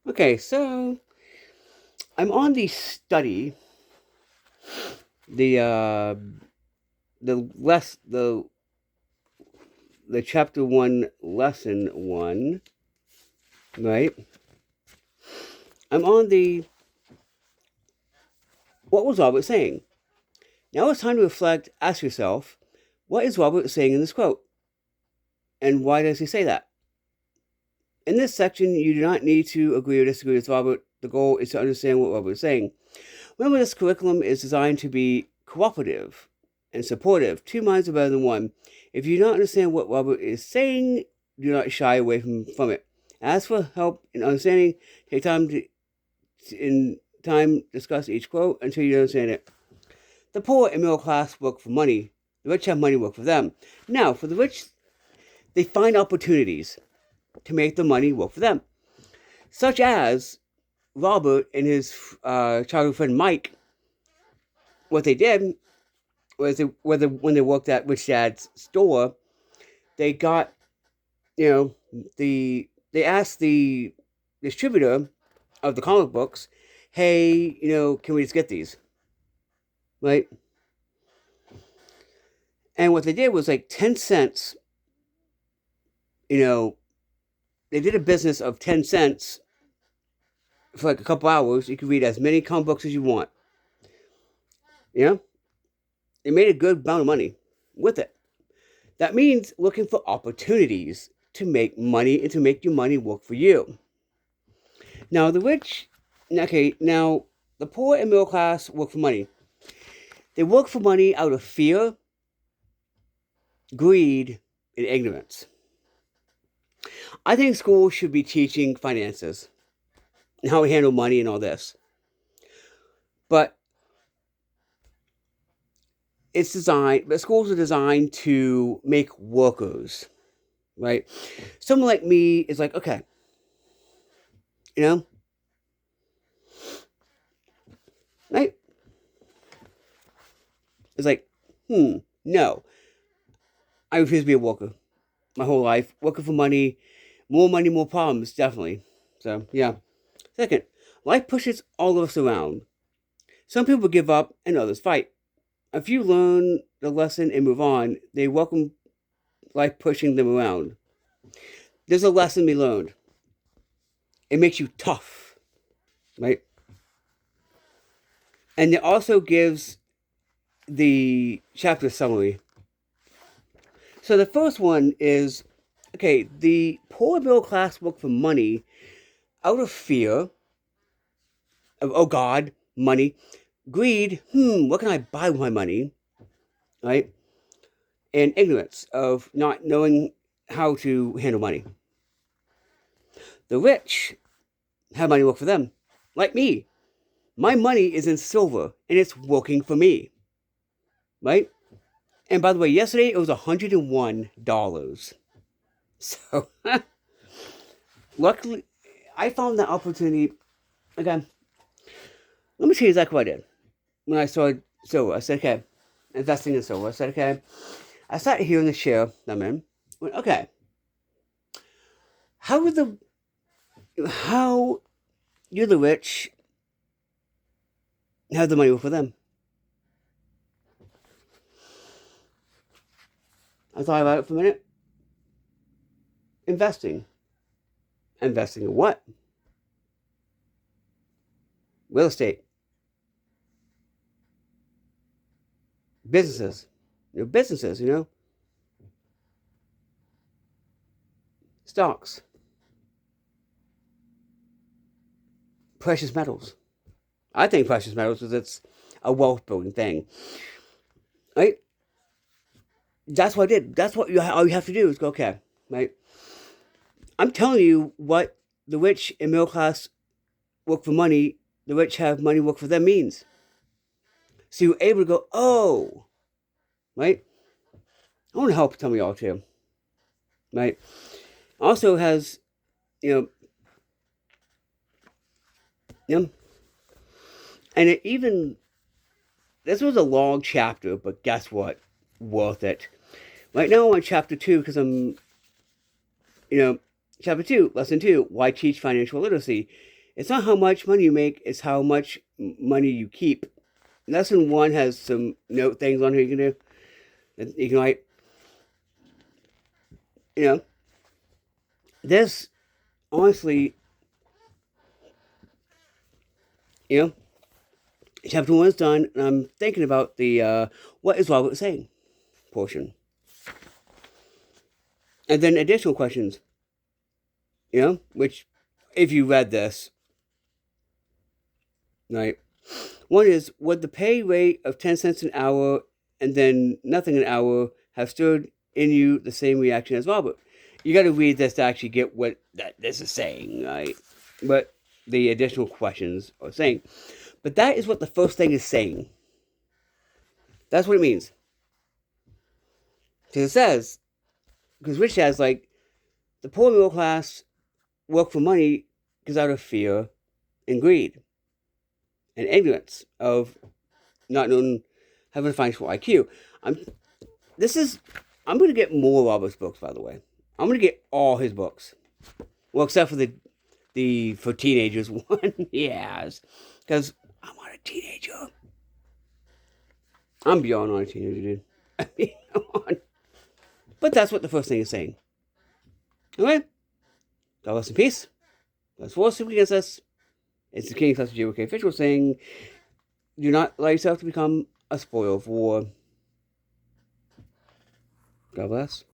Okay, so I'm on the study, the the less the chapter one, lesson one, right? I'm on the what was Robert saying? Now it's time to reflect. Ask yourself, what is Robert saying in this quote, and why does he say that? In this section, you do not need to agree or disagree with Robert. The goal is to understand what Robert is saying. Remember, this curriculum is designed to be cooperative and supportive. Two minds are better than one. If you don't understand what Robert is saying, do not shy away from it. Ask for help in understanding. Take time to discuss each quote until you understand it. The poor and middle class work for money. The rich have money work for them. Now, for the rich, they find opportunities to make the money work for them, such as Robert and his childhood friend Mike. What they did was when they worked at Rich Dad's store, they got, they asked the distributor of the comic books, hey, can we just get these, right? And what they did was like 10 cents, they did a business of 10 cents for like a couple hours. You could read as many comic books as you want. They made a good amount of money with it. That means looking for opportunities to make money and to make your money work for you. Now, the poor and middle class work for money. They work for money out of fear, greed, and ignorance. I think schools should be teaching finances and how we handle money and all this. But schools are designed to make workers, right? Someone like me is like, okay, right? It's like, no. I refuse to be a worker my whole life. Working for money, more problems, definitely. So, yeah. Second, life pushes all of us around. Some people give up and others fight. If you learn the lesson and move on, they welcome life pushing them around. There's a lesson to be learned. It makes you tough, right? And it also gives the chapter summary. So the first one is, okay, the poor middle class work for money out of fear of, oh God, money. Greed, what can I buy with my money? Right? And ignorance of not knowing how to handle money. The rich have money work for them. Like me. My money is in silver and it's working for me. Right? And by the way, yesterday it was $101. So, luckily, I found that opportunity. Again, let me tell you exactly what I did. When I saw silver, I said, okay, investing in silver. I said, okay. I sat here in the chair I'm in. Went, okay. How you're the rich have the money work for them? I thought about it for a minute. Investing. Investing in what? Real estate. Businesses. Businesses, Stocks. Precious metals. I think precious metals because it's a wealth building thing. Right? That's what I did. That's what all you have to do is go, okay, right? I'm telling you what the rich and middle class work for money, the rich have money work for them means. So you're able to go, oh, right? I want to help some of y'all too, right? Also has, and it even, this was a long chapter, but guess what? Worth it. Right now I'm on chapter 2 because I'm, chapter 2, lesson 2, why teach financial literacy? It's not how much money you make, it's how much money you keep. Lesson 1 has some note things on here you can do. You can write, this, honestly, chapter 1 is done, and I'm thinking about the, what is Robert saying portion. And then additional questions, which, if you read this, right? One is, would the pay rate of 10 cents an hour and then nothing an hour have stirred in you the same reaction as Robert? You got to read this to actually get what this is saying, right? But the additional questions are saying. But that is what the first thing is saying. That's what it means. Because it says, because Rich says, like, the poor middle class work for money because out of fear and greed and ignorance of not knowing, having a financial IQ. I'm going to get more Robert's books, by the way. I'm going to get all his books. Well, except for the for teenagers one. Yes. Because I'm not a teenager. I'm beyond not a teenager, dude. I mean, come on. But that's what the first thing is saying. Okay? God rest in peace. God's force super against us. It's the King of DA-JYK official saying, do not allow yourself to become a spoil for war. God bless.